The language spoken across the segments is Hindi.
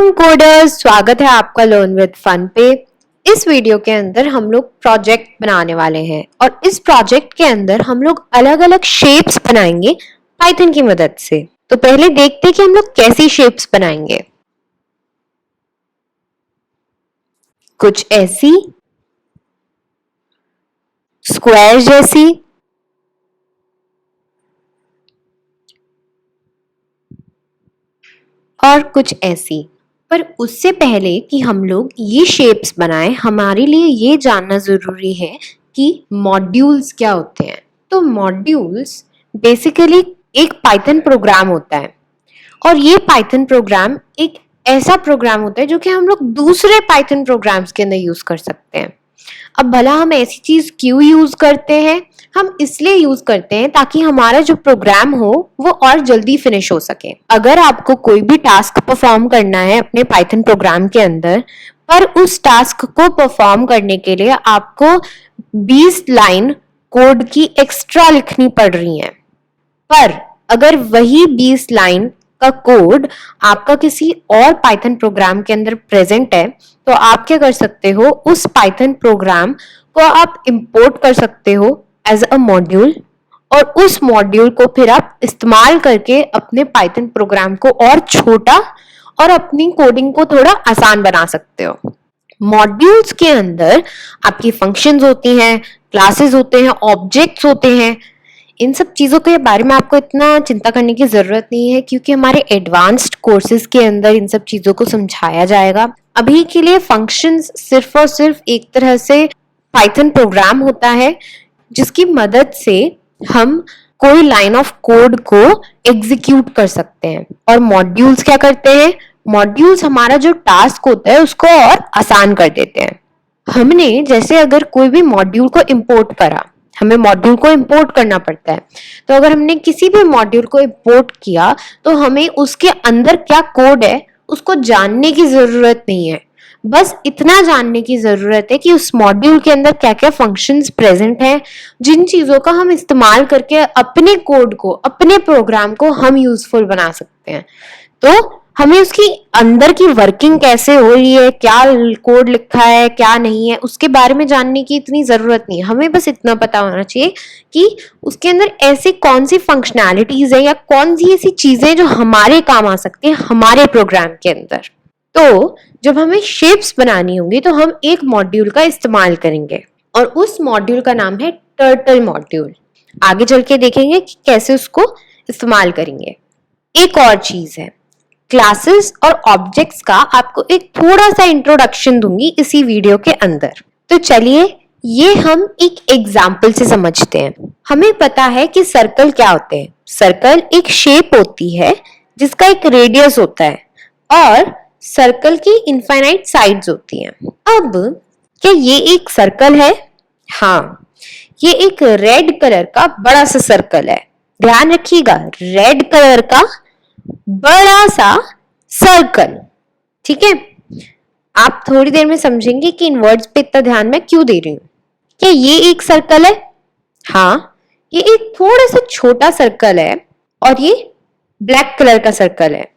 वेलकम कोडर्स, स्वागत है आपका लर्न विद फन पे। इस वीडियो के अंदर हम लोग प्रोजेक्ट बनाने वाले हैं और इस प्रोजेक्ट के अंदर हम लोग अलग अलग शेप्स बनाएंगे पाइथन की मदद से। तो पहले देखते हैं कि हम लोग कैसी शेप्स बनाएंगे। कुछ ऐसी, स्क्वायर जैसी, और कुछ ऐसी। पर उससे पहले कि हम लोग ये शेप्स बनाएं, हमारे लिए ये जानना जरूरी है कि मॉड्यूल्स क्या होते हैं। तो मॉड्यूल्स बेसिकली एक पाइथन प्रोग्राम होता है और ये पाइथन प्रोग्राम एक ऐसा प्रोग्राम होता है जो कि हम लोग दूसरे पाइथन प्रोग्राम्स के अंदर यूज कर सकते हैं। अब भला हम ऐसी चीज क्यों यूज करते हैं? हम इसलिए यूज करते हैं ताकि हमारा जो प्रोग्राम हो वो और जल्दी फिनिश हो सके। अगर आपको कोई भी टास्क परफॉर्म करना है अपने पाइथन प्रोग्राम के अंदर, पर उस टास्क को परफॉर्म करने के लिए आपको 20 लाइन कोड की एक्स्ट्रा लिखनी पड़ रही है, पर अगर वही 20 लाइन का कोड आपका किसी और पाइथन प्रोग्राम के अंदर प्रेजेंट है, तो आप क्या कर सकते हो, उस पाइथन प्रोग्राम को आप इंपोर्ट कर सकते हो एज अ मॉड्यूल और उस मॉड्यूल को फिर आप इस्तेमाल करके अपने पाइथन प्रोग्राम को और छोटा और अपनी कोडिंग को थोड़ा आसान बना सकते हो। मॉड्यूल्स के अंदर आपकी फंक्शंस होती हैं, क्लासेस होते हैं, ऑब्जेक्ट्स होते हैं। इन सब चीजों के बारे में आपको इतना चिंता करने की जरूरत नहीं है क्योंकि हमारे एडवांस्ड कोर्सेज के अंदर इन सब चीजों को समझाया जाएगा। अभी के लिए फंक्शंस सिर्फ और सिर्फ एक तरह से पाइथन प्रोग्राम होता है जिसकी मदद से हम कोई लाइन ऑफ कोड को एग्जीक्यूट कर सकते हैं। और मॉड्यूल्स क्या करते हैं? मॉड्यूल्स हमारा जो टास्क होता है उसको और आसान कर देते हैं। हमने जैसे अगर कोई भी मॉड्यूल को इंपोर्ट करा, हमें मॉड्यूल को इंपोर्ट करना पड़ता है, तो अगर हमने किसी भी मॉड्यूल को इंपोर्ट किया तो हमें उसके अंदर क्या कोड है उसको जानने की जरूरत नहीं है। बस इतना जानने की जरूरत है कि उस मॉड्यूल के अंदर क्या क्या फंक्शंस प्रेजेंट हैं, जिन चीजों का हम इस्तेमाल करके अपने कोड को, अपने प्रोग्राम को हम यूजफुल बना सकते हैं। तो हमें उसकी अंदर की वर्किंग कैसे हो रही है, क्या कोड लिखा है क्या नहीं है, उसके बारे में जानने की इतनी जरूरत नहीं है। हमें बस इतना पता होना चाहिए कि उसके अंदर ऐसी कौन सी फंक्शनैलिटीज है या कौन सी ऐसी चीजें जो हमारे काम आ सकती है हमारे प्रोग्राम के अंदर। तो जब हमें शेप्स बनानी होंगी तो हम एक मॉड्यूल का इस्तेमाल करेंगे और उस मॉड्यूल का नाम है टर्टल मॉड्यूल। आगे चल के देखेंगे कि कैसे उसको इस्तेमाल करेंगे। एक और चीज है, क्लासेस और ऑब्जेक्ट्स का आपको एक थोड़ा सा इंट्रोडक्शन दूंगी इसी वीडियो के अंदर। तो चलिए ये हम एक एग्जाम्पल से समझते हैं। हमें पता है कि सर्कल क्या होते हैं। सर्कल एक शेप होती है जिसका एक रेडियस होता है और सर्कल की इनफाइनाइट साइड्स होती हैं। अब क्या ये एक सर्कल है? हाँ, ये एक रेड कलर का बड़ा सा सर्कल है। ध्यान रखिएगा, रेड कलर का बड़ा सा सर्कल। ठीक है, आप थोड़ी देर में समझेंगे कि इन वर्ड्स पे इतना ध्यान मैं क्यों दे रही हूं। क्या ये एक सर्कल है? हाँ, ये एक थोड़ा सा छोटा सर्कल है और ये ब्लैक कलर का सर्कल है।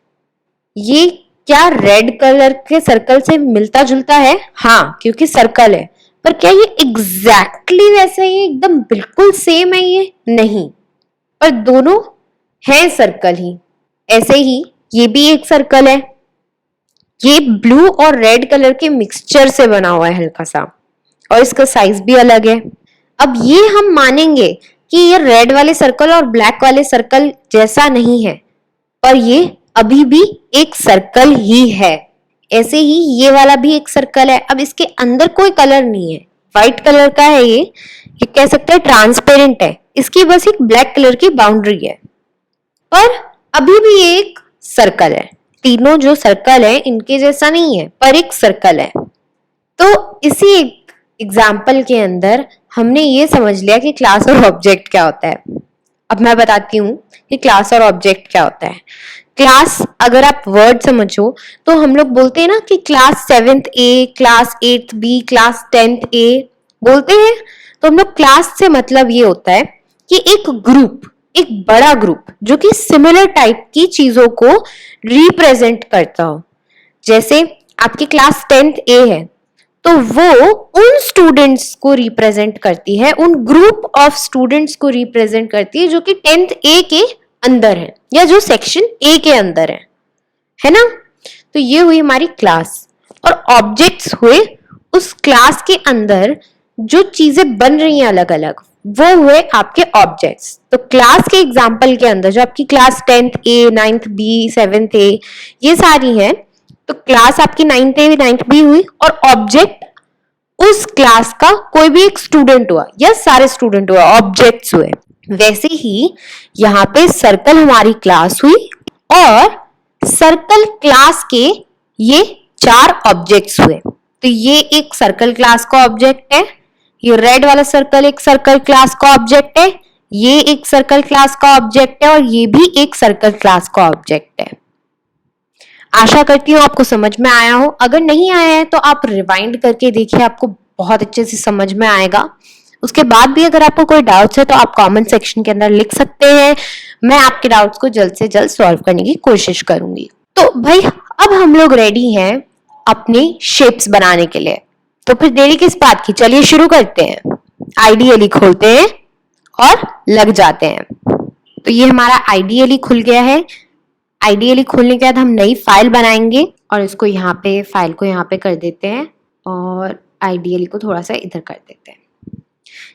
ये क्या रेड कलर के सर्कल से मिलता जुलता है? हाँ, क्योंकि सर्कल है। पर क्या ये एग्जैक्टली वैसा ही एकदम बिल्कुल सेम है? ये नहीं, पर दोनों हैं सर्कल ही। ऐसे ही ये भी एक सर्कल है। ये ब्लू और रेड कलर के मिक्सचर से बना हुआ है हल्का सा, और इसका साइज भी अलग है। अब ये हम मानेंगे कि ये रेड वाले सर्कल और ब्लैक वाले सर्कल जैसा नहीं है, पर ये अभी भी एक सर्कल ही है। ऐसे ही ये वाला भी एक सर्कल है। अब इसके अंदर कोई कलर नहीं है, व्हाइट कलर का है। ये कह सकते हैं ट्रांसपेरेंट है। इसकी बस एक ब्लैक कलर की बाउंड्री है, पर अभी भी एक सर्कल है। तीनों जो सर्कल है इनके जैसा नहीं है, पर एक सर्कल है। तो इसी एग्जाम्पल के अंदर हमने ये समझ लिया कि क्लास और ऑब्जेक्ट क्या होता है। अब मैं बताती हूँ कि क्लास और ऑब्जेक्ट क्या होता है। क्लास अगर आप वर्ड समझो तो हम लोग बोलते हैं ना कि class 7th A, class 8th B, class 10th A बोलते हैं। तो हम लोग क्लास से मतलब ये होता है कि एक ग्रुप, एक बड़ा ग्रुप जो कि सिमिलर टाइप की चीजों को रिप्रेजेंट करता हो। जैसे आपकी क्लास 10th A है, तो वो उन स्टूडेंट्स को रिप्रेजेंट करती है, उन ग्रुप ऑफ स्टूडेंट्स को रिप्रेजेंट करती है जो कि 10th A के अंदर है या जो सेक्शन A के अंदर है ना। तो ये हुई हमारी क्लास, और ऑब्जेक्ट्स हुए उस क्लास के अंदर जो चीजें बन रही हैं अलग अलग, वो हुए आपके ऑब्जेक्ट्स। तो क्लास के एग्जाम्पल के अंदर जो आपकी class 10th A, 9th B, 7th A ये सारी हैं, तो क्लास आपकी 9th A, 9th B हुई, और ऑब्जेक्ट उस क्लास का कोई भी एक स्टूडेंट हुआ या सारे स्टूडेंट हुआ, ऑब्जेक्ट्स हुए। वैसे ही यहाँ पे सर्कल हमारी क्लास हुई और सर्कल क्लास के ये 4 ऑब्जेक्ट्स हुए। तो ये एक सर्कल क्लास का ऑब्जेक्ट है, ये रेड वाला सर्कल एक सर्कल क्लास का ऑब्जेक्ट है, ये एक सर्कल क्लास का ऑब्जेक्ट है, और ये भी एक सर्कल क्लास का ऑब्जेक्ट है। आशा करती हूँ आपको समझ में आया हो। अगर नहीं आया है तो आप रिवाइंड करके देखिए, आपको बहुत अच्छे से समझ में आएगा। उसके बाद भी अगर आपको कोई डाउट्स है तो आप कमेंट सेक्शन के अंदर लिख सकते हैं, मैं आपके डाउट्स को जल्द से जल्द सॉल्व करने की कोशिश करूंगी। तो भाई अब हम लोग रेडी हैं अपने शेप्स बनाने के लिए, तो फिर देरी किस बात की, चलिए शुरू करते हैं। आइडियली खोलते हैं और लग जाते हैं। तो ये हमारा आइडियली खुल गया है। आइडियली खोलने के बाद हम नई फाइल बनाएंगे और इसको यहाँ पे, फाइल को यहाँ पे कर देते हैं और आइडियली को थोड़ा सा इधर कर देते हैं।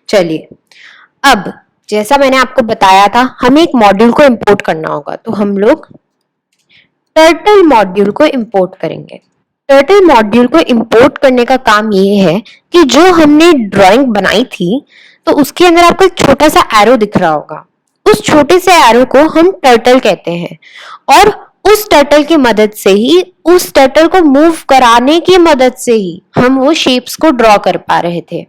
चलिए, अब जैसा मैंने आपको बताया था हमें एक मॉड्यूल को इंपोर्ट करना होगा, तो हम लोग टर्टल मॉड्यूल को इंपोर्ट करेंगे। टर्टल मॉड्यूल को इंपोर्ट करने का काम ये है कि जो हमने ड्राइंग बनाई थी तो उसके अंदर आपको एक छोटा सा एरो दिख रहा होगा, उस छोटे से एरो को हम टर्टल कहते हैं, और उस टर्टल की मदद से ही, उस टर्टल को मूव कराने की मदद से ही हम वो शेप्स को ड्रॉ कर पा रहे थे।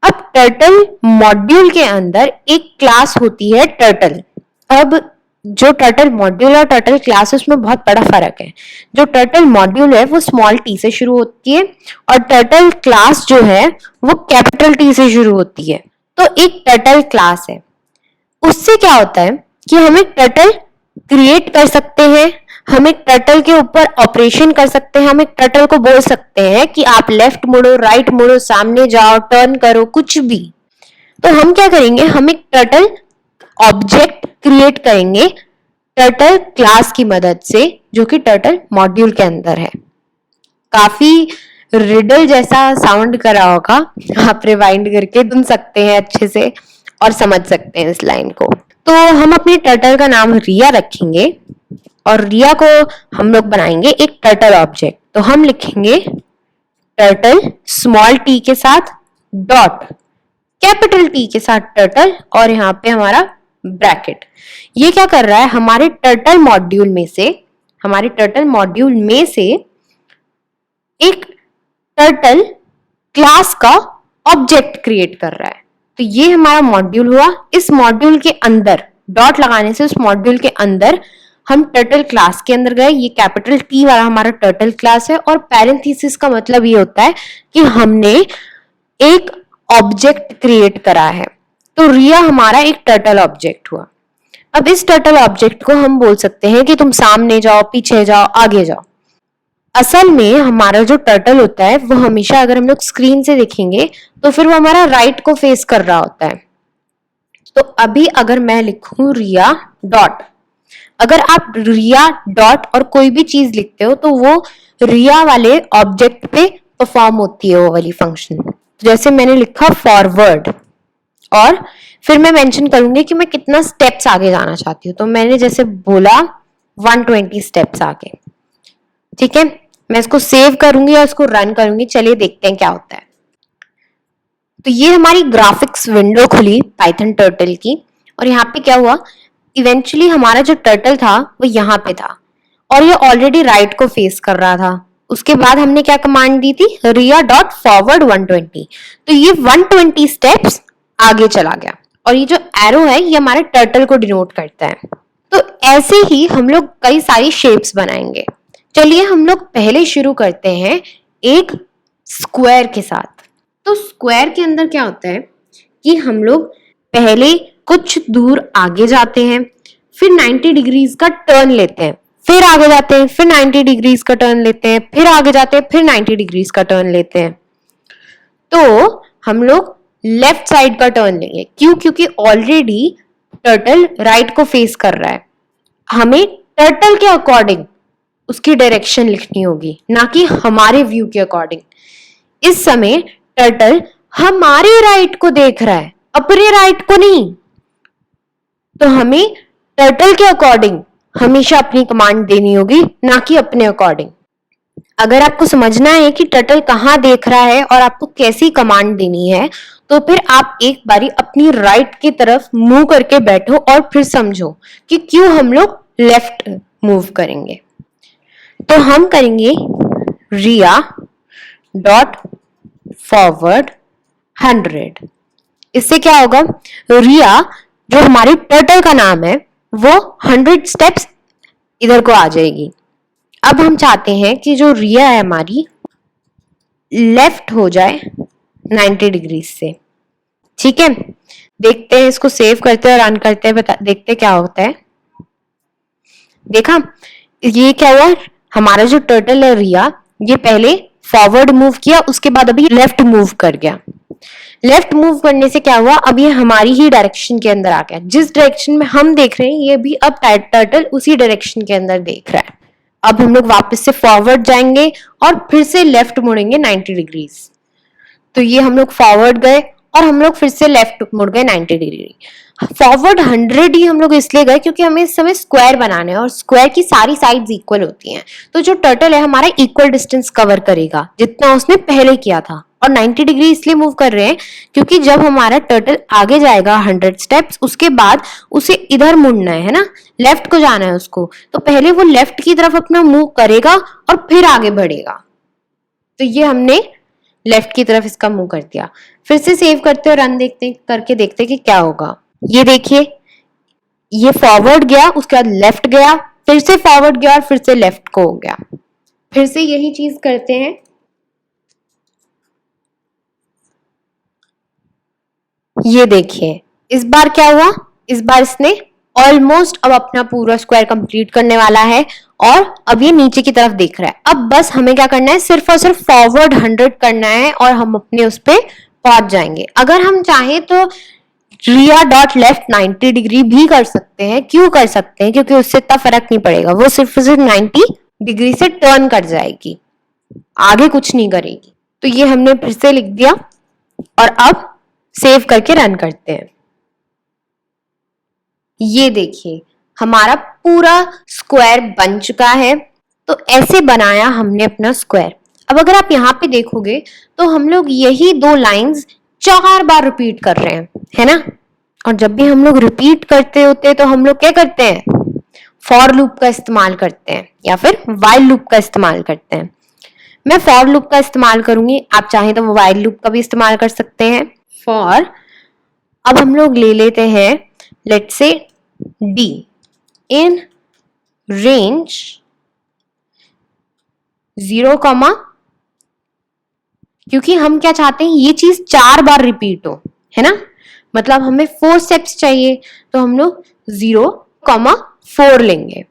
अब टर्टल मॉड्यूल के अंदर एक क्लास होती है टर्टल। अब जो टर्टल मॉड्यूल और टर्टल क्लास उसमें बहुत बड़ा फर्क है। जो टर्टल मॉड्यूल है वो स्मॉल टी से शुरू होती है और टर्टल क्लास जो है वो कैपिटल टी से शुरू होती है। तो एक टर्टल क्लास है, उससे क्या होता है कि हम एक टर्टल क्रिएट कर सकते हैं, हम एक टर्टल के ऊपर ऑपरेशन कर सकते हैं, हम एक टर्टल को बोल सकते हैं कि आप लेफ्ट मुड़ो, राइट मुड़ो, सामने जाओ, टर्न करो, कुछ भी। तो हम क्या करेंगे, हम एक टर्टल ऑब्जेक्ट क्रिएट करेंगे टर्टल क्लास की मदद से, जो कि टर्टल मॉड्यूल के अंदर है। काफी रिडल जैसा साउंड करा होगा, आप रिवाइंड करके सुन सकते हैं अच्छे से और समझ सकते हैं इस लाइन को। तो हम अपने टर्टल का नाम रिया रखेंगे और रिया को हम लोग बनाएंगे एक टर्टल ऑब्जेक्ट। तो हम लिखेंगे टर्टल स्मॉल टी के साथ डॉट कैपिटल टी के साथ टर्टल और यहाँ पे हमारा ब्रैकेट। ये क्या कर रहा है, हमारे टर्टल मॉड्यूल में से एक टर्टल क्लास का ऑब्जेक्ट क्रिएट कर रहा है। तो ये हमारा मॉड्यूल हुआ। इस मॉड्यूल के अंदर डॉट लगाने से उस मॉड्यूल के अंदर हम टर्टल क्लास के अंदर गए। ये कैपिटल टी वाला हमारा टर्टल क्लास है और पैरेंथेसिस का मतलब ये होता है कि हमने एक ऑब्जेक्ट क्रिएट करा है। तो रिया हमारा एक टर्टल ऑब्जेक्ट हुआ। अब इस टर्टल ऑब्जेक्ट को हम बोल सकते हैं कि तुम सामने जाओ, पीछे जाओ, आगे जाओ। असल में हमारा जो टर्टल होता है वो हमेशा, अगर हम लोग स्क्रीन से देखेंगे तो फिर वो हमारा राइट को फेस कर रहा होता है। तो अभी अगर मैं लिखूं रिया डॉट, अगर आप रिया डॉट और कोई भी चीज लिखते हो तो वो रिया वाले ऑब्जेक्ट पे परफॉर्म होती है वो वाली फंक्शन। जैसे मैंने लिखा फॉरवर्ड और फिर मैं मेंशन करूंगी कि मैं कितना स्टेप्स आगे जाना चाहती हूँ। तो मैंने जैसे बोला 120 स्टेप्स आगे, ठीक है। मैं इसको सेव करूंगी और इसको रन करूंगी। चलिए देखते हैं क्या होता है। तो ये हमारी ग्राफिक्स विंडो खुली पाइथन टर्टल की और यहाँ पे क्या हुआ, इवेंचुअली हमारा जो टर्टल था वो यहाँ पे था और ये ऑलरेडी राइट को फेस कर रहा था। उसके बाद हमने क्या कमांड दी थी, रिया डॉट फॉरवर्ड 120। तो ये 120 स्टेप्स आगे चला गया और ये जो एरो है ये हमारे टर्टल को डिनोट करता है। तो ऐसे ही हम लोग कई सारी शेप्स बनाएंगे। चलिए हम लोग पहले शुरू करते हैं एक स्क्वायर के साथ। तो स्क्वायर के अंदर क्या होता है कि हम लोग पहले कुछ दूर आगे जाते हैं, फिर 90 डिग्रीज का टर्न लेते हैं, फिर आगे जाते हैं, फिर 90 डिग्रीज का टर्न लेते हैं, फिर आगे जाते हैं, फिर 90 डिग्रीज का टर्न लेते हैं। तो हम लोग लेफ्ट साइड का टर्न लेंगे। क्यों? क्योंकि ऑलरेडी टर्टल राइट को फेस कर रहा है। हमें टर्टल के अकॉर्डिंग उसकी डायरेक्शन लिखनी होगी, ना कि हमारे व्यू के अकॉर्डिंग। इस समय टर्टल हमारे राइट को देख रहा है, अपने राइट को नहीं। तो हमें टर्टल के अकॉर्डिंग हमेशा अपनी कमांड देनी होगी, ना कि अपने अकॉर्डिंग। अगर आपको समझना है कि टर्टल कहाँ देख रहा है और आपको कैसी कमांड देनी है, तो फिर आप एक बारी अपनी राइट की तरफ मूव करके बैठो और फिर समझो कि क्यों हम लोग लेफ्ट मूव करेंगे। तो हम करेंगे रिया डॉट फॉरवर्ड 100। इससे क्या होगा, रिया जो हमारी टर्टल का नाम है वो 100 स्टेप्स इधर को आ जाएगी। अब हम चाहते हैं कि जो रिया है हमारी लेफ्ट हो जाए 90 डिग्री से। ठीक है, देखते हैं, इसको सेव करते हैं और रन करते हैं, देखते क्या होता है। देखा, ये क्या हुआ, हमारा जो टर्टल है रिया, ये पहले फॉरवर्ड मूव किया, उसके बाद अभी लेफ्ट मूव कर गया। लेफ्ट मूव करने से क्या हुआ, अब ये हमारी ही डायरेक्शन के अंदर आ गया। जिस डायरेक्शन में हम देख रहे हैं, ये भी अब टर्टल उसी डायरेक्शन के अंदर देख रहा है। अब हम लोग वापस से फॉरवर्ड जाएंगे और फिर से लेफ्ट मुड़ेंगे 90 डिग्रीज। तो ये हम लोग फॉरवर्ड गए और हम लोग फिर से लेफ्ट मुड़ गए 90 डिग्री। फॉरवर्ड 100 ही हम लोग इसलिए गए क्योंकि हमें इस समय स्क्वायर बनाना है और स्क्वायर की सारी साइड्स इक्वल होती हैं। तो जो टर्टल है हमारा इक्वल डिस्टेंस कवर करेगा जितना उसने पहले किया था। और 90 डिग्री इसलिए मूव कर रहे हैं क्योंकि जब हमारा टर्टल आगे जाएगा 100 स्टेप्स, उसके बाद उसे इधर मुड़ना है ना, लेफ्ट को जाना है उसको, तो पहले वो लेफ्ट की तरफ अपना मूव करेगा और फिर आगे बढ़ेगा। तो ये हमने लेफ्ट की तरफ इसका मूव कर दिया। फिर से सेव करते और रन करके देखते कि क्या होगा। ये देखिए, ये फॉरवर्ड गया, उसके बाद लेफ्ट गया, फिर से फॉरवर्ड गया और फिर से लेफ्ट को हो गया। फिर से यही चीज करते हैं। ये देखिए, इस बार क्या हुआ, इस बार इसने ऑलमोस्ट अब अपना पूरा स्क्वायर कंप्लीट करने वाला है और अब ये नीचे की तरफ देख रहा है। अब बस हमें क्या करना है, सिर्फ और सिर्फ फॉरवर्ड 100 करना है और हम अपने उस पर पहुंच जाएंगे। अगर हम चाहें तो रिया डॉट लेफ्ट 90 डिग्री भी कर सकते हैं। क्यों कर सकते हैं? क्योंकि उससे इतना फर्क नहीं पड़ेगा, वो सिर्फ 90 डिग्री से टर्न कर जाएगी, आगे कुछ नहीं करेगी। तो ये हमने फिर से लिख दिया और अब सेव करके रन करते हैं। ये देखिए, हमारा पूरा स्क्वायर बन चुका है। तो ऐसे बनाया हमने अपना स्क्वायर। अब अगर आप यहाँ पे देखोगे तो हम लोग यही दो लाइंस 4 बार रिपीट कर रहे हैं, है ना। और जब भी हम लोग रिपीट करते होते हैं तो हम लोग क्या करते हैं, फॉर लूप का इस्तेमाल करते हैं या फिर वाइल लूप का इस्तेमाल करते हैं। मैं फॉर लूप का इस्तेमाल करूंगी, आप चाहें तो वाइल लूप का भी इस्तेमाल कर सकते हैं। फॉर, अब हम लोग ले लेते हैं let's say D in range 0, क्योंकि हम क्या चाहते हैं, ये चीज 4 बार रिपीट हो, है ना। मतलब हमें 4 स्टेप्स चाहिए, तो हम लोग 0,4 लेंगे।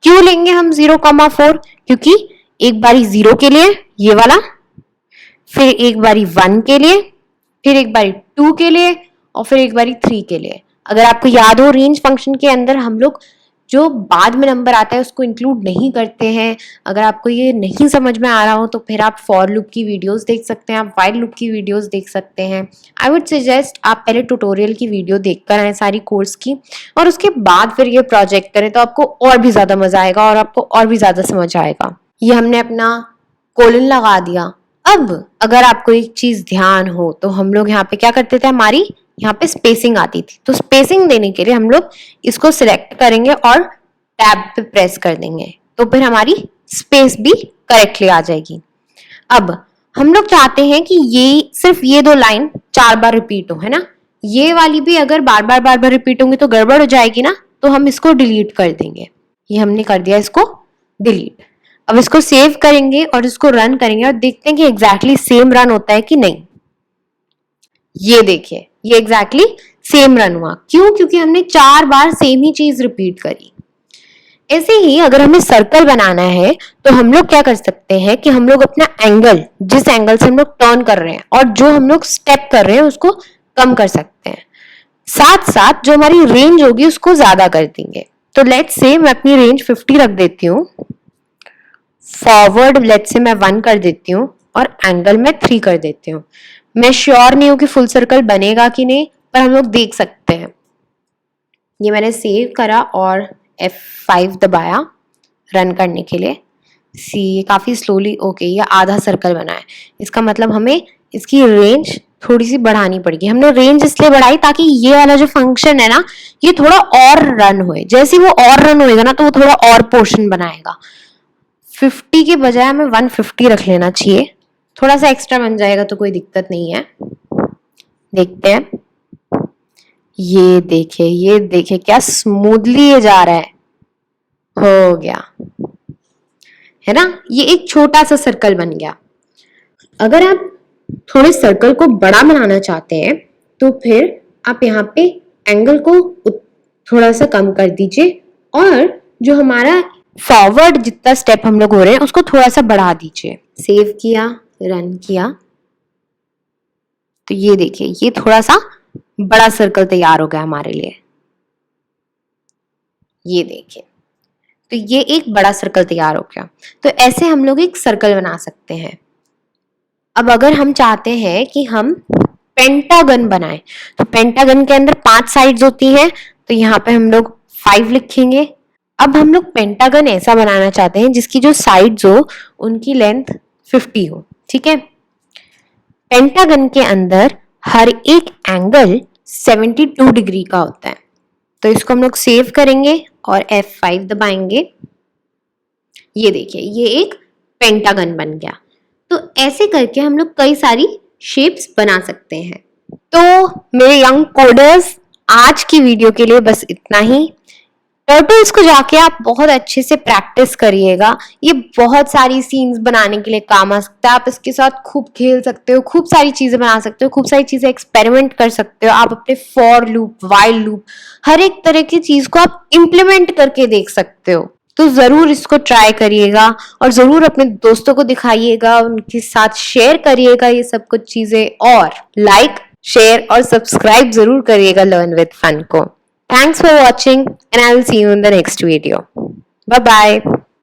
क्यों लेंगे हम 0,4? क्योंकि एक बारी 0 के लिए ये वाला, फिर एक बारी 1 के लिए, फिर एक बारी 2 के लिए और फिर एक बारी 3 के लिए। अगर आपको याद हो, रेंज फंक्शन के अंदर हम लोग जो बाद में नंबर आता है उसको इंक्लूड नहीं करते हैं। अगर आपको ये नहीं समझ में आ रहा हो तो फिर आप फॉर लूप की वीडियोस देख सकते हैं, आप वाइल लूप की वीडियोस देख सकते हैं। आई वुड सजेस्ट आप पहले ट्यूटोरियल की वीडियो देखकर आए सारी कोर्स की, और उसके बाद फिर ये प्रोजेक्ट करें तो आपको और भी ज्यादा मजा आएगा और आपको और भी ज्यादा समझ आएगा। ये हमने अपना कोलन लगा दिया। अब अगर आपको एक चीज ध्यान हो तो हम लोग यहाँ पे क्या करते थे, हमारी यहाँ पे स्पेसिंग आती थी। तो स्पेसिंग देने के लिए हम लोग इसको सिलेक्ट करेंगे और टैब पे प्रेस कर देंगे, तो फिर हमारी स्पेस भी करेक्टली आ जाएगी। अब हम लोग चाहते हैं कि ये सिर्फ ये 2 लाइन 4 बार रिपीट हो, है ना। ये वाली भी अगर बार बार रिपीट होंगी तो गड़बड़ हो जाएगी ना, तो हम इसको डिलीट कर देंगे। ये हमने कर दिया इसको डिलीट। अब इसको सेव करेंगे और इसको रन करेंगे और देखते हैं कि एग्जैक्टली सेम रन होता है कि नहीं। ये देखिए, ये एग्जैक्टली सेम रन हुआ। क्यों? क्योंकि हमने 4 बार सेम ही चीज रिपीट करी। ऐसे ही अगर हमें सर्कल बनाना है तो हम लोग क्या कर सकते हैं कि हम लोग अपना एंगल, जिस एंगल से हम लोग टर्न कर रहे हैं और जो हम लोग स्टेप कर रहे हैं उसको कम कर सकते हैं, साथ साथ जो हमारी रेंज होगी उसको ज्यादा कर देंगे। तो लेट्स से मैं अपनी रेंज 50 रख देती हूँ, फॉरवर्ड लेट्स से मैं 1 कर देती हूँ और एंगल में 3 कर देती हूँ। मैं श्योर नहीं हूँ कि फुल सर्कल बनेगा कि नहीं, पर हम लोग देख सकते हैं। ये मैंने सेव करा और F5 दबाया रन करने के लिए। सी काफी स्लोली, ओके ये आधा सर्कल बना है, इसका मतलब हमें इसकी रेंज थोड़ी सी बढ़ानी पड़ेगी। हमने रेंज इसलिए बढ़ाई ताकि ये वाला जो फंक्शन है ना ये थोड़ा और रन होए, जैसे वो और रन होएगा ना तो वो थोड़ा और पोर्शन बनाएगा। 50 के बजाय हमें 150 रख लेना चाहिए, थोड़ा सा एक्स्ट्रा बन जाएगा तो कोई दिक्कत नहीं है। देखते हैं, ये देखिए क्या स्मूथली ये जा रहा है, हो गया है ना, ये एक छोटा सा सर्कल बन गया। अगर आप थोड़े सर्कल को बड़ा बनाना चाहते हैं तो फिर आप यहाँ पे एंगल को थोड़ा सा कम कर दीजिए और जो हमारा फॉरवर्ड जितना स्टेप हम लोग हो रहे हैं उसको थोड़ा सा बढ़ा दीजिए। सेव किया, रन किया, तो ये देखिए ये थोड़ा सा बड़ा सर्कल तैयार हो गया हमारे लिए। ये देखिए, तो ये एक बड़ा सर्कल तैयार हो गया। तो ऐसे हम लोग एक सर्कल बना सकते हैं। अब अगर हम चाहते हैं कि हम पेंटागन बनाएं, तो पेंटागन के अंदर 5 साइड्स होती हैं, तो यहाँ पे हम लोग 5 लिखेंगे। अब हम लोग पेंटागन ऐसा बनाना चाहते हैं जिसकी जो साइड्स हो उनकी लेंथ 50 हो, ठीक है। पेंटागन के अंदर हर एक एंगल 72 डिग्री का होता है। तो इसको हम लोग सेव करेंगे और F5 दबाएंगे। ये देखिए ये एक पेंटागन बन गया। तो ऐसे करके हम लोग कई सारी शेप्स बना सकते हैं। तो मेरे यंग कोडर्स, आज की वीडियो के लिए बस इतना ही। टर्टल्स को जाके आप बहुत अच्छे से प्रैक्टिस करिएगा, ये बहुत सारी सीन्स बनाने के लिए काम आ सकता है। आप इसके साथ खूब खेल सकते हो, खूब सारी चीजें बना सकते हो, खूब सारी चीजें एक्सपेरिमेंट कर सकते हो। आप अपने फॉर लूप, वाइल लूप, हर एक तरह की चीज को आप इम्प्लीमेंट करके देख सकते हो। तो जरूर इसको ट्राई करिएगा और जरूर अपने दोस्तों को दिखाइएगा, उनके साथ शेयर करिएगा ये सब कुछ चीजें, और लाइक, शेयर और सब्सक्राइब जरूर करिएगा लर्न विद फन को। Thanks for watching and I will see you in the next video. Bye bye.